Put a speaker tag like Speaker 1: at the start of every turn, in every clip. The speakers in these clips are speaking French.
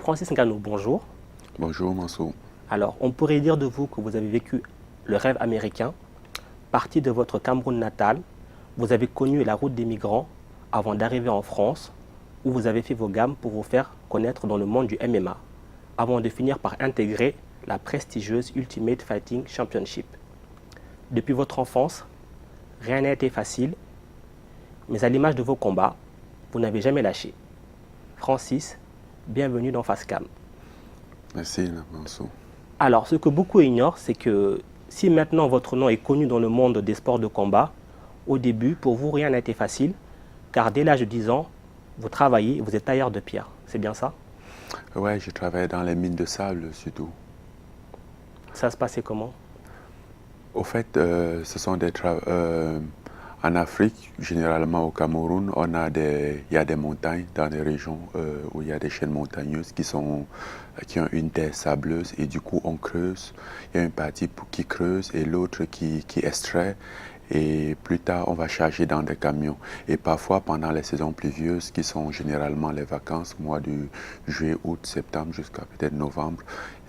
Speaker 1: Francis Ngannou, bonjour.
Speaker 2: Bonjour Mansour.
Speaker 1: Alors, on pourrait dire de vous que vous avez vécu le rêve américain. Parti de votre Cameroun natal, vous avez connu la route des migrants avant d'arriver en France, où vous avez fait vos gammes pour vous faire connaître dans le monde du MMA, avant de finir par intégrer la prestigieuse Ultimate Fighting Championship. Depuis votre enfance, rien n'a été facile, mais à l'image de vos combats, vous n'avez jamais lâché. Francis, bienvenue dans Facecam.
Speaker 2: Merci Mansour.
Speaker 1: Alors, ce que beaucoup ignorent, c'est que si maintenant votre nom est connu dans le monde des sports de combat, au début, pour vous, rien n'a été facile, car dès l'âge de 10 ans, vous travaillez, vous êtes tailleur de pierre. C'est bien ça?
Speaker 2: Ouais, je travaille dans les mines de sable surtout.
Speaker 1: Ça se passait comment?
Speaker 2: Au fait, ce sont des en Afrique, généralement au Cameroun, il y a des montagnes dans des régions où il y a des chaînes montagneuses qui ont une terre sableuse et du coup on creuse. Il y a une partie qui creuse et l'autre qui extrait. Et plus tard, on va charger dans des camions. Et parfois, pendant les saisons pluvieuses, qui sont généralement les vacances, mois de juillet, août, septembre, jusqu'à peut-être novembre,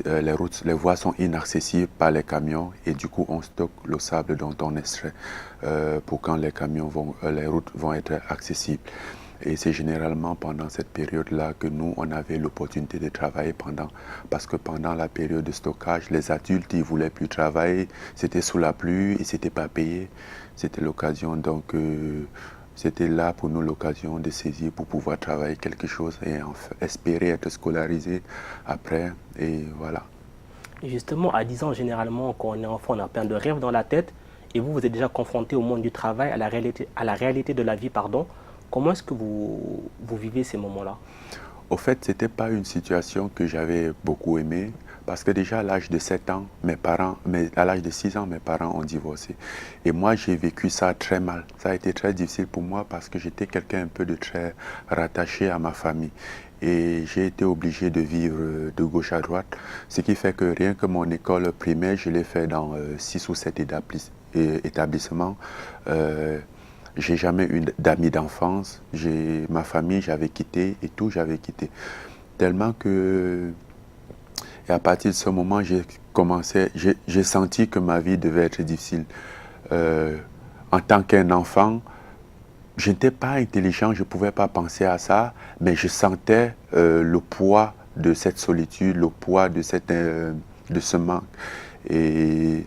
Speaker 2: les voies sont inaccessibles par les camions et du coup, on stocke le sable dont on extrait pour quand les routes vont être accessibles. Et c'est généralement pendant cette période-là que nous, on avait l'opportunité de travailler parce que pendant la période de stockage, les adultes, ils ne voulaient plus travailler, c'était sous la pluie, ils s'étaient pas payés. C'était l'occasion, donc c'était là pour nous l'occasion de saisir pour pouvoir travailler quelque chose et espérer être scolarisé après, et voilà.
Speaker 1: Et justement, à 10 ans, généralement, quand on est enfant, on a plein de rêves dans la tête, et vous, vous êtes déjà confronté au monde du travail, à la réalité de la vie, pardon. Comment est-ce que vous vivez ces moments-là?
Speaker 2: Au fait, ce n'était pas une situation que j'avais beaucoup aimée parce que déjà à l'âge de 7 ans, à l'âge de 6 ans, mes parents ont divorcé. Et moi, j'ai vécu ça très mal. Ça a été très difficile pour moi parce que j'étais quelqu'un un peu de très rattaché à ma famille. Et j'ai été obligé de vivre de gauche à droite, ce qui fait que rien que mon école primaire, je l'ai fait dans 6 ou 7 établissements. J'ai jamais eu d'amis d'enfance. Ma famille, j'avais quitté et tout, j'avais quitté. Tellement que, et à partir de ce moment, j'ai senti que ma vie devait être difficile. En tant qu'un enfant, je n'étais pas intelligent, je ne pouvais pas penser à ça, mais je sentais le poids de cette solitude, le poids de ce manque. Et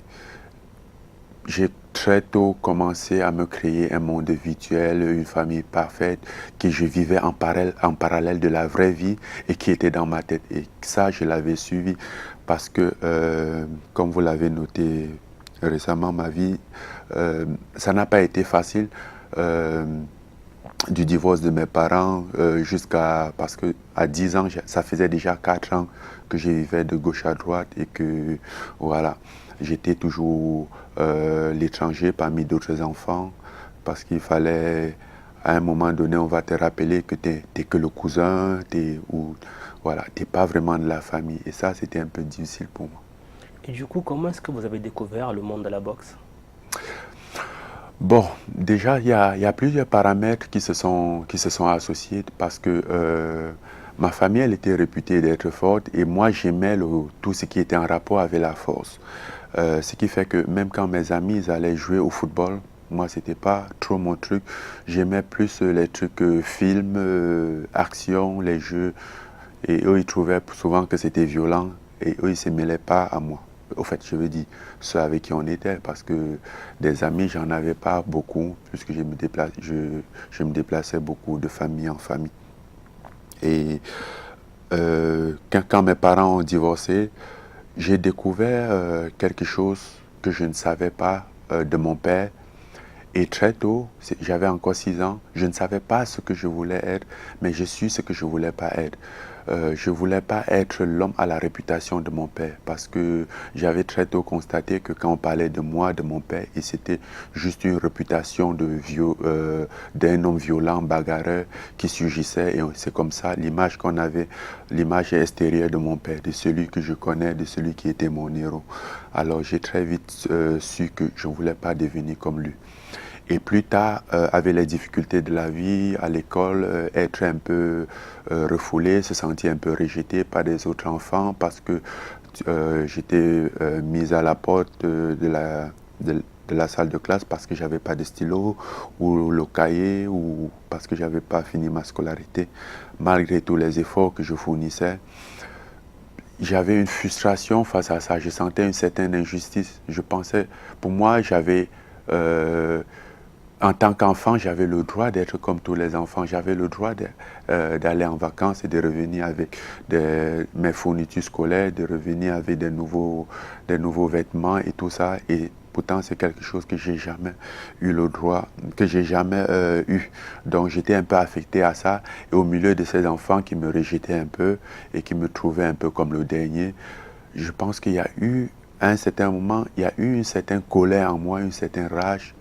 Speaker 2: j'ai très tôt commencé à me créer un monde virtuel, une famille parfaite, que je vivais en parallèle de la vraie vie et qui était dans ma tête. Et ça, je l'avais suivi parce que, comme vous l'avez noté récemment, ma vie, ça n'a pas été facile. Du divorce de mes parents parce que à 10 ans, ça faisait déjà 4 ans que je vivais de gauche à droite et que voilà, j'étais toujours l'étranger parmi d'autres enfants parce qu'il fallait, à un moment donné, on va te rappeler que tu n'es que le cousin, voilà, tu n'es pas vraiment de la famille. Et ça, c'était un peu difficile pour moi.
Speaker 1: Et du coup, comment est-ce que vous avez découvert le monde de la boxe?
Speaker 2: Bon, déjà, il y a plusieurs paramètres qui se sont associés parce que ma famille, elle était réputée d'être forte et moi, j'aimais tout ce qui était en rapport avec la force. Ce qui fait que même quand mes amis ils allaient jouer au football, moi, c'était pas trop mon truc. J'aimais plus les trucs films, action, les jeux. Et eux, ils trouvaient souvent que c'était violent et eux, ils ne se mêlaient pas à moi. Au fait, je veux dire, ceux avec qui on était, parce que des amis, j'en avais pas beaucoup, puisque je me déplaçais beaucoup de famille en famille. Et quand mes parents ont divorcé, j'ai découvert quelque chose que je ne savais pas de mon père. Et très tôt, j'avais encore 6 ans, je ne savais pas ce que je voulais être, mais je suis ce que je ne voulais pas être. Je ne voulais pas être l'homme à la réputation de mon père parce que j'avais très tôt constaté que quand on parlait de moi, de mon père, et c'était juste une réputation d'un homme violent, bagarreur qui surgissait. Et c'est comme ça l'image qu'on avait, l'image extérieure de mon père, de celui que je connais, de celui qui était mon héros. Alors j'ai très vite su que je ne voulais pas devenir comme lui. Et plus tard, avec les difficultés de la vie, à l'école, être un peu refoulé, se sentir un peu rejeté par des autres enfants parce que j'étais mise à la porte de la salle de classe parce que j'avais pas de stylo ou le cahier ou parce que j'avais pas fini ma scolarité. Malgré tous les efforts que je fournissais, j'avais une frustration face à ça. Je sentais une certaine injustice. Je pensais, pour moi, en tant qu'enfant, j'avais le droit d'être comme tous les enfants. J'avais le droit d'aller en vacances et de revenir avec mes fournitures scolaires, de revenir avec des nouveaux vêtements et tout ça. Et pourtant, c'est quelque chose que j'ai jamais eu le droit, que j'ai jamais eu. Donc, j'étais un peu affecté à ça. Et au milieu de ces enfants qui me rejetaient un peu et qui me trouvaient un peu comme le dernier, je pense qu'il y a eu, à un certain moment, il y a eu une certaine colère en moi, une certaine rage.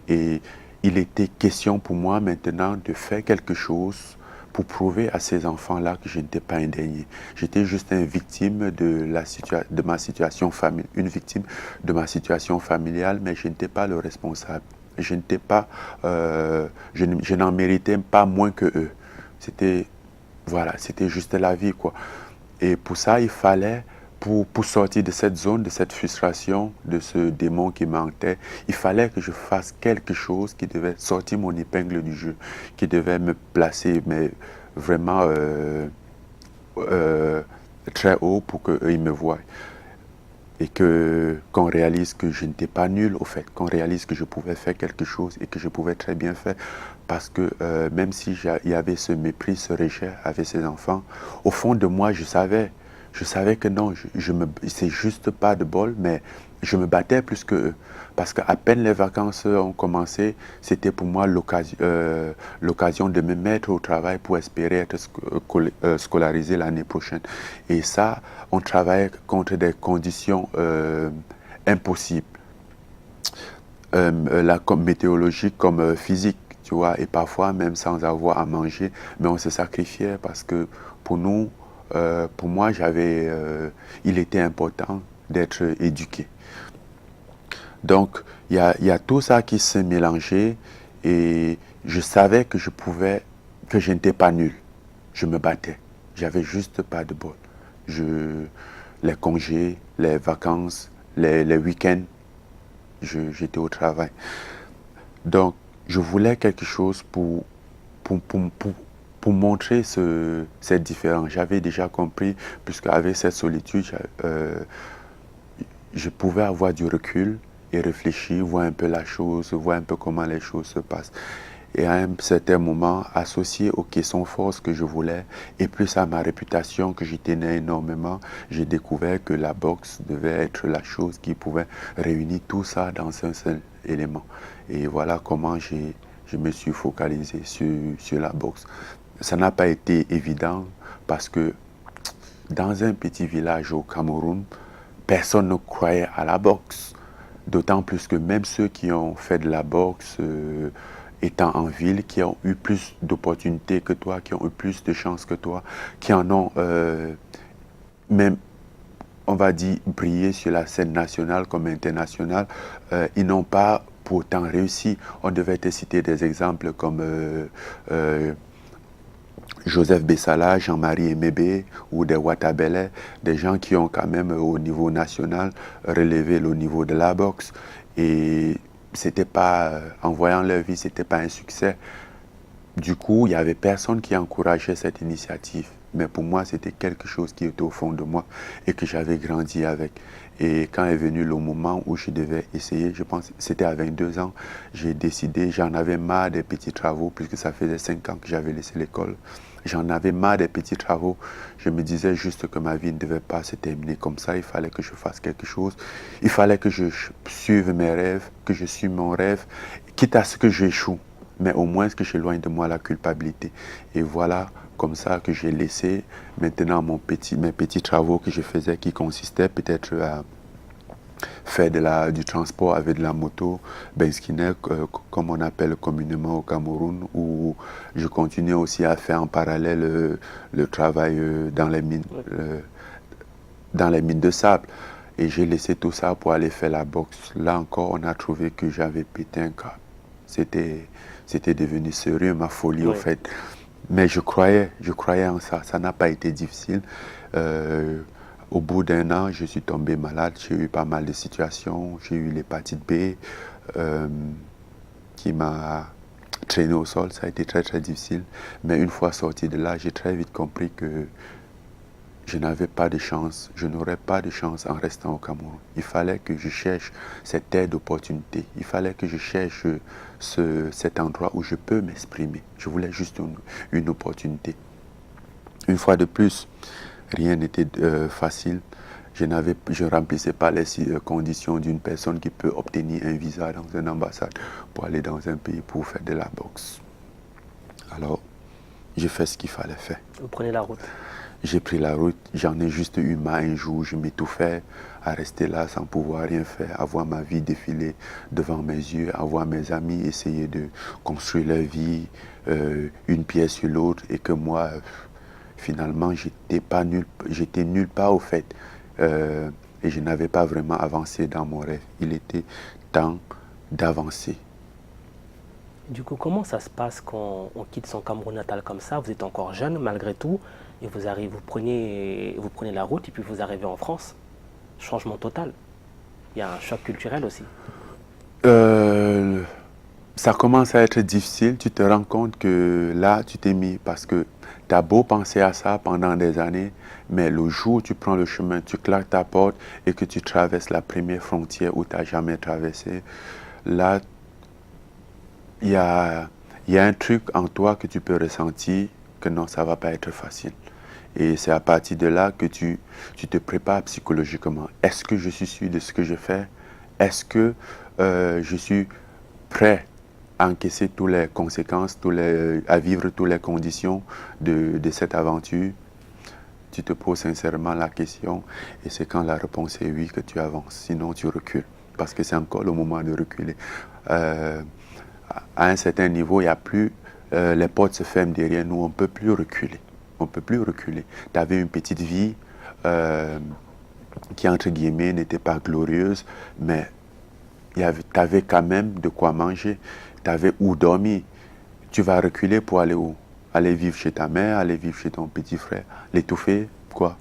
Speaker 2: Et il était question pour moi maintenant de faire quelque chose pour prouver à ces enfants-là que je n'étais pas indemné. J'étais juste une victime de ma situation familiale, une victime de ma situation familiale, mais je n'étais pas le responsable. Je n'étais pas, je n'en méritais pas moins que eux. C'était, voilà, c'était juste la vie, quoi. Et pour ça, il fallait, pour sortir de cette zone, de cette frustration, de ce démon qui m'hantait, il fallait que je fasse quelque chose qui devait sortir mon épingle du jeu, qui devait me placer, mais vraiment très haut pour qu'eux, ils me voient. Et qu'on réalise que je n'étais pas nul, au fait, qu'on réalise que je pouvais faire quelque chose et que je pouvais très bien faire. Parce que même si il y avait ce mépris, ce rejet avec ces enfants, au fond de moi, je savais que non, c'est juste pas de bol, mais je me battais plus que eux. Parce qu'à peine les vacances ont commencé, c'était pour moi l'occasion de me mettre au travail pour espérer être scolarisé l'année prochaine. Et ça, on travaillait contre des conditions impossibles, comme météorologiques, comme physiques, tu vois, et parfois même sans avoir à manger, mais on se sacrifiait parce que pour nous, pour moi, il était important d'être éduqué. Donc, il y a tout ça qui s'est mélangé et je savais que je n'étais pas nul. Je me battais. J'avais juste pas de bol. Les congés, les vacances, les week-ends, j'étais au travail. Donc, je voulais quelque chose pour montrer cette différence. J'avais déjà compris, puisque avec cette solitude, je pouvais avoir du recul et réfléchir, voir un peu la chose, voir un peu comment les choses se passent. Et à un certain moment, associé aux caissons force que je voulais, et plus à ma réputation que j'y tenais énormément, j'ai découvert que la boxe devait être la chose qui pouvait réunir tout ça dans un seul élément. Et voilà comment je me suis focalisé sur la boxe. Ça n'a pas été évident parce que dans un petit village au Cameroun, personne ne croyait à la boxe. D'autant plus que même ceux qui ont fait de la boxe étant en ville, qui ont eu plus d'opportunités que toi, qui ont eu plus de chances que toi, qui en ont même, on va dire, brillé sur la scène nationale comme internationale, ils n'ont pas pour autant réussi. On devait te citer des exemples comme Joseph Bessala, Jean-Marie Emebe ou des Watabele, des gens qui ont quand même au niveau national relevé le niveau de la boxe. Et c'était pas, en voyant leur vie, c'était pas un succès. Du coup, il n'y avait personne qui encourageait cette initiative. Mais pour moi, c'était quelque chose qui était au fond de moi et que j'avais grandi avec. Et quand est venu le moment où je devais essayer, je pense que c'était à 22 ans, j'ai décidé, j'en avais marre des petits travaux, puisque ça faisait 5 ans que j'avais laissé l'école. J'en avais marre des petits travaux. Je me disais juste que ma vie ne devait pas se terminer comme ça. Il fallait que je fasse quelque chose. Il fallait que je suive mes rêves, que je suive mon rêve, quitte à ce que j'échoue. Mais au moins que j'éloigne de moi la culpabilité. Et voilà comme ça que j'ai laissé maintenant mes petits travaux que je faisais qui consistaient peut-être à faire du transport avec de la moto, benskiner, comme on appelle communément au Cameroun, où je continue aussi à faire en parallèle le travail dans les mines de sable. Et j'ai laissé tout ça pour aller faire la boxe. Là encore, on a trouvé que j'avais pété un câble. C'était devenu sérieux, ma folie, au
Speaker 1: Oui.
Speaker 2: fait. Mais je croyais en ça. Ça n'a pas été difficile. Au bout d'un an, je suis tombé malade. J'ai eu pas mal de situations. J'ai eu l'hépatite B euh, qui m'a traîné au sol. Ça a été très, très difficile. Mais une fois sorti de là, j'ai très vite compris que je n'avais pas de chance, je n'aurais pas de chance en restant au Cameroun. Il fallait que je cherche cette aide d'opportunité. Il fallait que je cherche cet endroit où je peux m'exprimer. Je voulais juste une opportunité. Une fois de plus, rien n'était facile. Je ne remplissais pas les conditions d'une personne qui peut obtenir un visa dans une ambassade pour aller dans un pays pour faire de la boxe. Alors, j'ai fait ce qu'il fallait faire.
Speaker 1: Vous prenez la route.
Speaker 2: J'ai pris la route, j'en ai juste eu marre un jour, je m'étouffais à rester là sans pouvoir rien faire, à voir ma vie défiler devant mes yeux, à voir mes amis essayer de construire leur vie une pièce sur l'autre et que moi, finalement, j'étais nulle part au fait et je n'avais pas vraiment avancé dans mon rêve. Il était temps d'avancer.
Speaker 1: Du coup, comment ça se passe quand on quitte son Cameroun natal comme ça? Vous êtes encore jeune malgré tout et vous prenez la route et puis vous arrivez en France. Changement total. Il y a un choc culturel aussi.
Speaker 2: Euh, Ça commence à être difficile, tu te rends compte que là, tu t'es mis parce que tu as beau penser à ça pendant des années, mais le jour où tu prends le chemin, tu claques ta porte et que tu traverses la première frontière où tu n'as jamais traversé, là, il y a un truc en toi que tu peux ressentir que non, ça ne va pas être facile. Et c'est à partir de là que tu te prépares psychologiquement. Est-ce que je suis sûr de ce que je fais? Est-ce que je suis prêt à encaisser toutes les conséquences, à vivre toutes les conditions de cette aventure? Tu te poses sincèrement la question et c'est quand la réponse est oui que tu avances. Sinon, tu recules parce que c'est encore le moment de reculer. À un certain niveau, il y a plus, les portes se ferment derrière nous, on ne peut plus reculer. On ne peut plus reculer. Tu avais une petite vie qui, entre guillemets, n'était pas glorieuse, mais tu avais quand même de quoi manger, tu avais où dormir. Tu vas reculer pour aller où? Aller vivre chez ta mère, aller vivre chez ton petit frère, l'étouffer, quoi?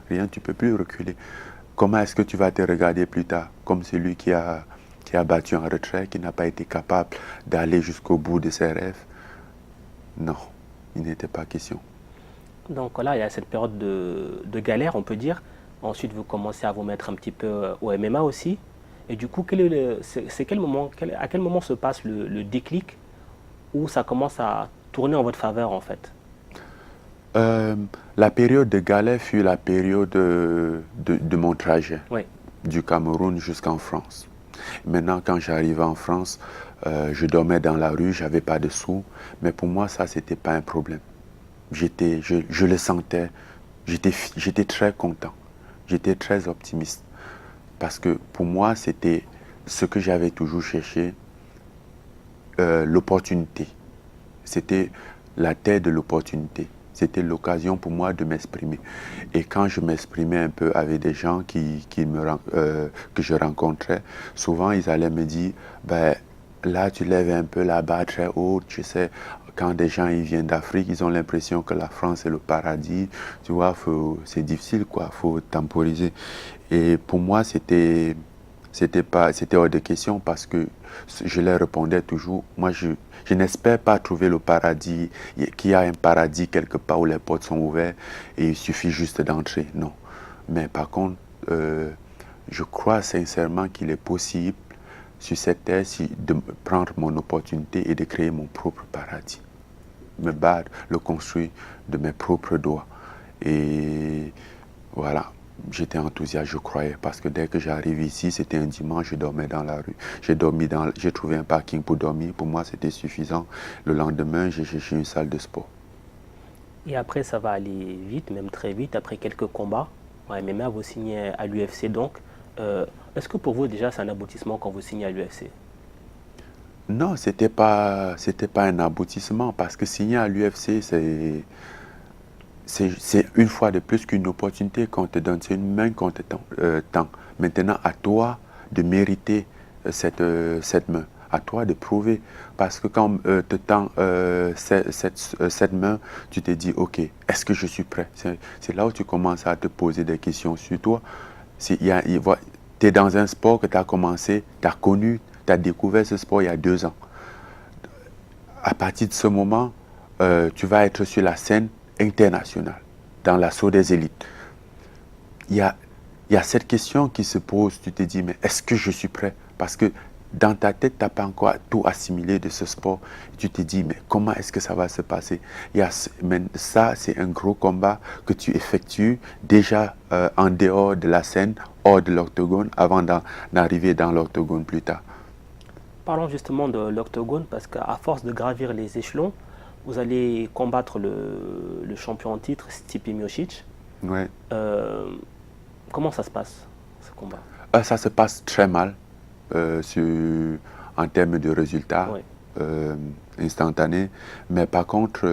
Speaker 2: Rien, tu ne peux plus reculer. Comment est-ce que tu vas te regarder plus tard comme celui qui a battu en retrait, qui n'a pas été capable d'aller jusqu'au bout de ses rêves? Non, il n'était pas question.
Speaker 1: Donc là, il y a cette période de galère, on peut dire. Ensuite, vous commencez à vous mettre un petit peu au MMA aussi. Et du coup, à quel moment se passe le déclic où ça commence à tourner en votre faveur en fait?
Speaker 2: La période de galère fut la période de mon trajet
Speaker 1: Oui.
Speaker 2: du Cameroun jusqu'en France. Maintenant, quand j'arrivais en France, je dormais dans la rue, j'avais pas de sous, mais pour moi, ça, c'était pas un problème. Je le sentais, j'étais très content, j'étais très optimiste, parce que pour moi, c'était ce que j'avais toujours cherché, l'opportunité. C'était la terre de l'opportunité. C'était l'occasion pour moi de m'exprimer. Et quand je m'exprimais un peu avec des gens que je rencontrais, souvent ils allaient me dire, ben, là tu lèves un peu la barre très haute, tu sais, quand des gens ils viennent d'Afrique, ils ont l'impression que la France est le paradis, tu vois, c'est difficile quoi, faut temporiser. Et pour moi c'était hors de question parce que je leur répondais toujours, moi je n'espère pas trouver le paradis, qu'il y a un paradis quelque part où les portes sont ouvertes et il suffit juste d'entrer. Non. Mais par contre, je crois sincèrement qu'il est possible sur cette terre de prendre mon opportunité et de créer mon propre paradis. Me battre, le construire de mes propres doigts. Et voilà. J'étais enthousiaste, je croyais, parce que dès que j'arrive ici, c'était un dimanche, je dormais dans la rue. J'ai trouvé un parking pour dormir, pour moi c'était suffisant. Le lendemain, j'ai cherché une salle de sport.
Speaker 1: Et après, ça va aller vite, même très vite, après quelques combats. En MMA, vous signez à l'UFC donc. Est-ce que pour vous déjà c'est un aboutissement quand vous signez à l'UFC?
Speaker 2: Non, c'était pas un aboutissement, parce que signer à l'UFC, c'est une fois de plus qu'une opportunité qu'on te donne, c'est une main qu'on te tend. Maintenant, à toi de mériter cette main. à toi de prouver. Parce que quand te tend cette main, tu te dis, ok, est-ce que je suis prêt? C'est là où tu commences à te poser des questions sur toi. Tu es dans un sport que tu as commencé, tu as connu, tu as découvert ce sport il y a 2 ans. À partir de ce moment, tu vas être sur la scène internationale, dans l'assaut des élites. Il y a cette question qui se pose, tu te dis, mais est-ce que je suis prêt? Parce que dans ta tête, tu n'as pas encore tout assimilé de ce sport. Tu te dis, mais comment est-ce que ça va se passer? Mais ça, c'est un gros combat que tu effectues déjà en dehors de la scène, hors de l'octogone, avant d'arriver dans l'octogone plus tard.
Speaker 1: Parlons justement de l'octogone, parce qu'à force de gravir les échelons, vous allez combattre le champion en titre, Stipe Miocic.
Speaker 2: Ouais.
Speaker 1: Comment ça se passe, ce combat?
Speaker 2: Ça se passe très mal en termes de résultats instantanés. Mais par contre,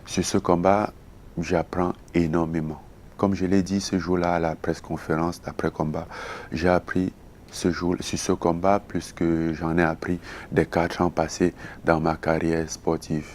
Speaker 2: sur ce combat, j'apprends énormément. Comme je l'ai dit ce jour-là à la presse-conférence d'après-combat, j'ai appris sur ce combat plus que j'en ai appris des 4 ans passés dans ma carrière sportive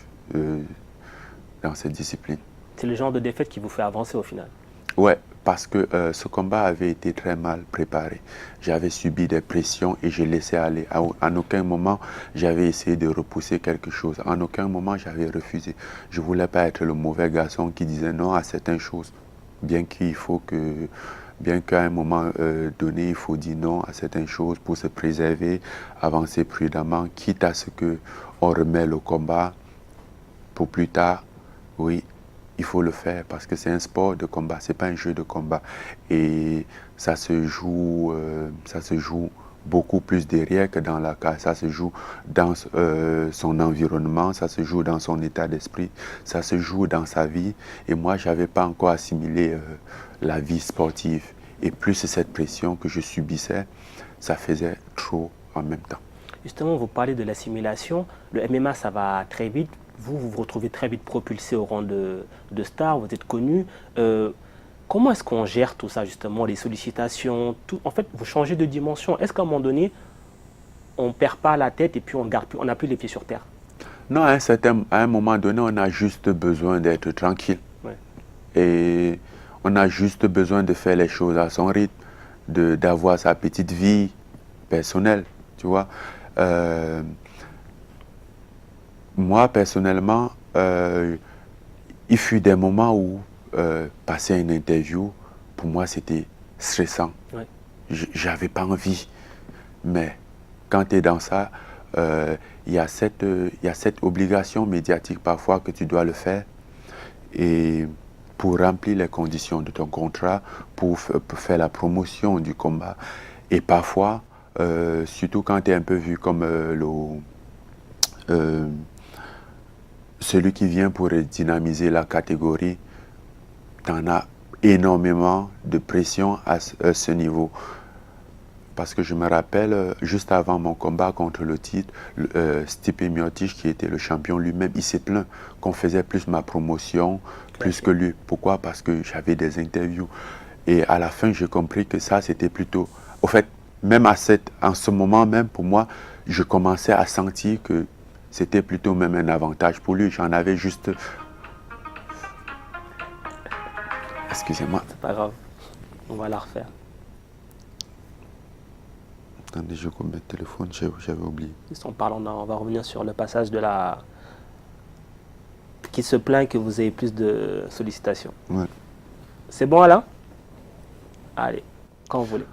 Speaker 2: dans cette discipline.
Speaker 1: C'est le genre de défaite qui vous fait avancer au final?
Speaker 2: Ouais, parce que ce combat avait été très mal préparé. J'avais subi des pressions et je laissais aller. En aucun moment, j'avais essayé de repousser quelque chose. En aucun moment, j'avais refusé. Je ne voulais pas être le mauvais garçon qui disait non à certaines choses. Bien qu'à un moment donné, il faut dire non à certaines choses pour se préserver, avancer prudemment, quitte à ce qu'on remet le combat pour plus tard. Oui, il faut le faire parce que c'est un sport de combat, c'est pas un jeu de combat. Et ça se joue beaucoup plus derrière que dans la cage. Ça se joue dans son environnement, ça se joue dans son état d'esprit, ça se joue dans sa vie. Et moi, je n'avais pas encore assimilé la vie sportive. Et plus cette pression que je subissais, ça faisait trop en même temps.
Speaker 1: Justement, vous parlez de l'assimilation. Le MMA, ça va très vite. Vous vous retrouvez très vite propulsé au rang de star, vous êtes connu. Comment est-ce qu'on gère tout ça, justement, les sollicitations tout? En fait, vous changez de dimension. Est-ce qu'à un moment donné, on ne perd pas la tête et puis on n'a plus les pieds sur terre?
Speaker 2: Non, à un moment donné, on a juste besoin d'être tranquille.
Speaker 1: Ouais.
Speaker 2: Et on a juste besoin de faire les choses à son rythme, d'avoir sa petite vie personnelle, tu vois. Moi, personnellement, il fut des moments où passer une interview, pour moi, c'était stressant.
Speaker 1: Ouais.
Speaker 2: J'avais pas envie. Mais quand tu es dans ça, il y a cette obligation médiatique parfois que tu dois le faire. Et pour remplir les conditions de ton contrat, pour faire la promotion du combat. Et parfois, surtout quand tu es un peu vu comme celui qui vient pour dynamiser la catégorie, tu en as énormément de pression à ce niveau. Parce que je me rappelle, juste avant mon combat contre le titre, Stipe Miocic, qui était le champion lui-même, il s'est plaint qu'on faisait plus ma promotion, plus que lui. Pourquoi? Parce que j'avais des interviews. Et à la fin, j'ai compris que ça, c'était plutôt... Au fait, même en ce moment même, pour moi, je commençais à sentir que c'était plutôt même un avantage pour lui. J'en avais juste... Excusez-moi.
Speaker 1: C'est pas grave, on va la refaire.
Speaker 2: Attendez, je combien de téléphone, j'avais oublié.
Speaker 1: En parlant, on va revenir sur le passage de la... qui se plaint que vous ayez plus de sollicitations.
Speaker 2: Ouais.
Speaker 1: C'est bon, Alain? Allez, quand vous voulez.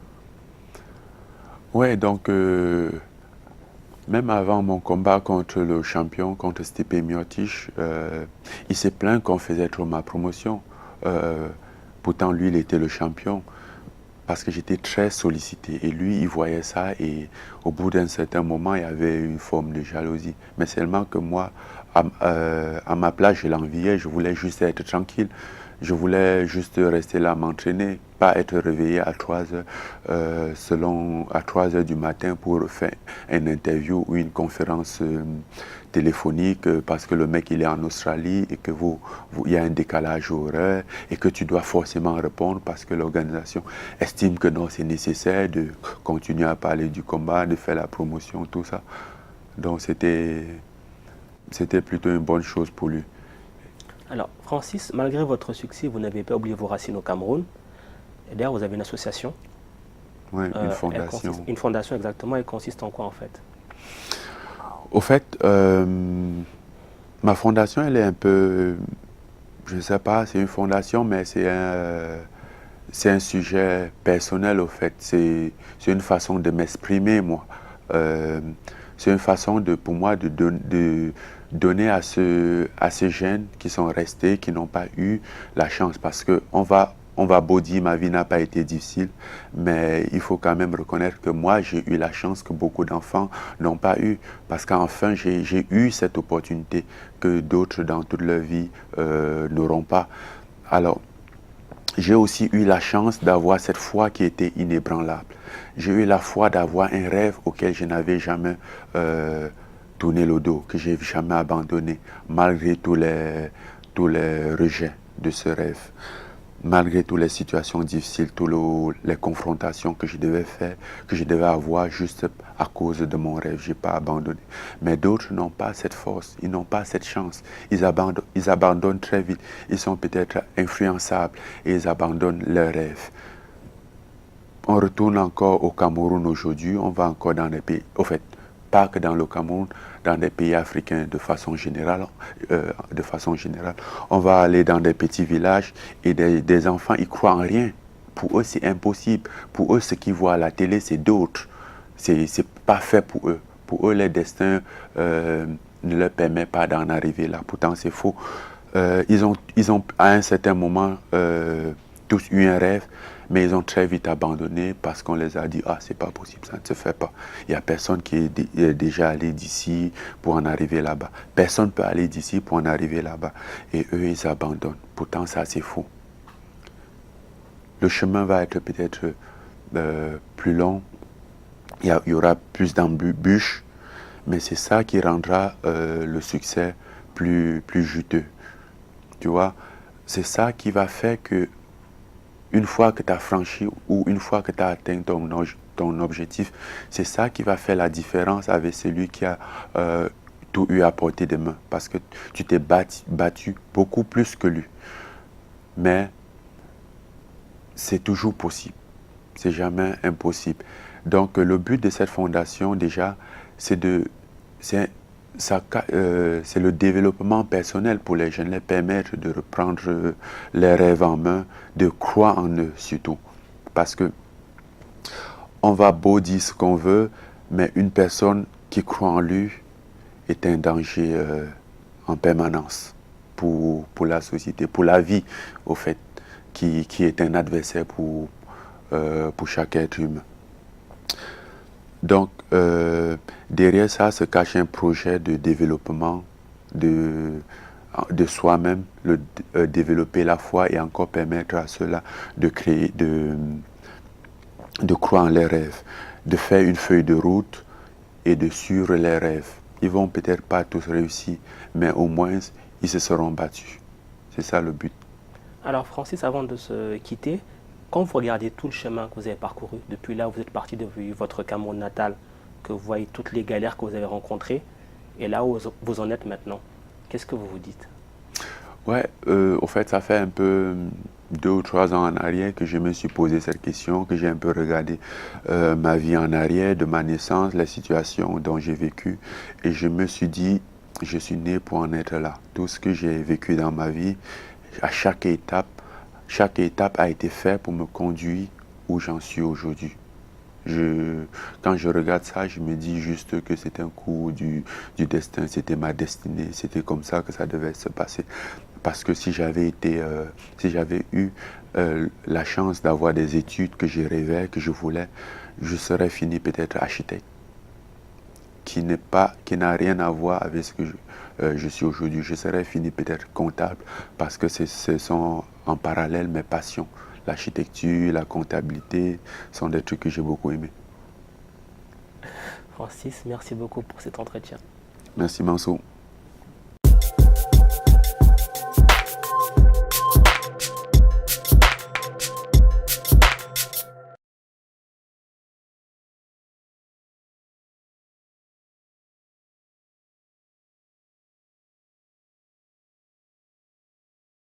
Speaker 2: Ouais, donc, même avant mon combat contre le champion, contre Stipe Miocic, il s'est plaint qu'on faisait trop ma promotion. Pourtant, lui, il était le champion. Parce que j'étais très sollicité. Et lui, il voyait ça et au bout d'un certain moment, il y avait une forme de jalousie. Mais seulement que moi, à ma place, je l'enviais, je voulais juste être tranquille. Je voulais juste rester là, m'entraîner, pas être réveillé à 3 heures, à 3 heures du matin pour faire une interview ou une conférence téléphonique parce que le mec il est en Australie et que il y a un décalage horaire et que tu dois forcément répondre parce que l'organisation estime que non, c'est nécessaire de continuer à parler du combat, de faire la promotion, tout ça. Donc c'était plutôt une bonne chose pour lui.
Speaker 1: Alors, Francis, malgré votre succès, vous n'avez pas oublié vos racines au Cameroun. Et d'ailleurs, vous avez une association.
Speaker 2: Oui, une fondation.
Speaker 1: Une fondation, exactement. Elle consiste en quoi, en fait?
Speaker 2: Au fait, ma fondation, elle est un peu, je ne sais pas, c'est une fondation, mais c'est un sujet personnel, au fait. C'est une façon de m'exprimer, moi. C'est une façon pour moi de donner à ces jeunes qui sont restés, qui n'ont pas eu la chance. Parce qu'on va beau dire, ma vie n'a pas été difficile, mais il faut quand même reconnaître que moi, j'ai eu la chance que beaucoup d'enfants n'ont pas eu. Parce qu'enfin, j'ai eu cette opportunité que d'autres dans toute leur vie n'auront pas. Alors, j'ai aussi eu la chance d'avoir cette foi qui était inébranlable. J'ai eu la foi d'avoir un rêve auquel je n'avais jamais tourné le dos, que je n'ai jamais abandonné, malgré tous les rejets de ce rêve. Malgré toutes les situations difficiles, toutes les confrontations que je devais faire, que je devais avoir juste à cause de mon rêve, je n'ai pas abandonné. Mais d'autres n'ont pas cette force, ils n'ont pas cette chance. Ils abandonnent très vite. Ils sont peut-être influençables et ils abandonnent leurs rêves. On retourne encore au Cameroun aujourd'hui, on va encore dans les pays, au fait, pas que dans le Cameroun, dans des pays africains de façon générale. On va aller dans des petits villages et des enfants, ils croient en rien. Pour eux, c'est impossible. Pour eux, ce qu'ils voient à la télé, c'est d'autres. C'est pas fait pour eux. Pour eux, leur destin ne leur permet pas d'en arriver là. Pourtant, c'est faux. Ils ont à un certain moment tous eu un rêve, mais ils ont très vite abandonné parce qu'on les a dit « Ah, c'est pas possible, ça ne se fait pas. Il n'y a personne qui est déjà allé d'ici pour en arriver là-bas. Personne ne peut aller d'ici pour en arriver là-bas. » Et eux, ils abandonnent. Pourtant, ça, c'est faux. Le chemin va être peut-être plus long. Il y aura plus d'embûches, mais c'est ça qui rendra le succès plus juteux. Tu vois, c'est ça qui va faire que une fois que tu as franchi ou une fois que tu as atteint ton objectif, c'est ça qui va faire la différence avec celui qui a tout eu à portée de main. Parce que tu t'es battu beaucoup plus que lui. Mais c'est toujours possible. C'est jamais impossible. Donc le but de cette fondation déjà, c'est le développement personnel pour les jeunes, les permettre de reprendre les rêves en main, de croire en eux surtout. Parce que on va beau dire ce qu'on veut, mais une personne qui croit en lui est un danger en permanence pour la société, pour la vie, au fait, qui est un adversaire pour chaque être humain. Donc, derrière ça se cache un projet de développement de soi-même, développer la foi et encore permettre à ceux-là de croire en les rêves, de faire une feuille de route et de suivre les rêves. Ils vont peut-être pas tous réussir, mais au moins, ils se seront battus. C'est ça le but.
Speaker 1: Alors, Francis, avant de se quitter, quand vous regardez tout le chemin que vous avez parcouru, depuis là où vous êtes parti depuis votre Cameroun natal, que vous voyez toutes les galères que vous avez rencontrées, et là où vous en êtes maintenant, qu'est-ce que vous vous dites?
Speaker 2: Ouais, au fait, ça fait un peu 2 ou 3 ans en arrière que je me suis posé cette question, que j'ai un peu regardé ma vie en arrière, de ma naissance, la situation dont j'ai vécu, et je me suis dit, je suis né pour en être là. Tout ce que j'ai vécu dans ma vie, à chaque étape a été faite pour me conduire où j'en suis aujourd'hui. Quand je regarde ça, je me dis juste que c'est un coup du destin, c'était ma destinée, c'était comme ça que ça devait se passer. Parce que si j'avais eu la chance d'avoir des études que je rêvais, que je voulais, je serais fini peut-être architecte, qui n'a rien à voir avec je suis aujourd'hui. Je serais fini peut-être comptable parce que ce sont en parallèle mes passions. L'architecture, la comptabilité sont des trucs que j'ai beaucoup aimés.
Speaker 1: Francis, merci beaucoup pour cet entretien.
Speaker 2: Merci Mansour.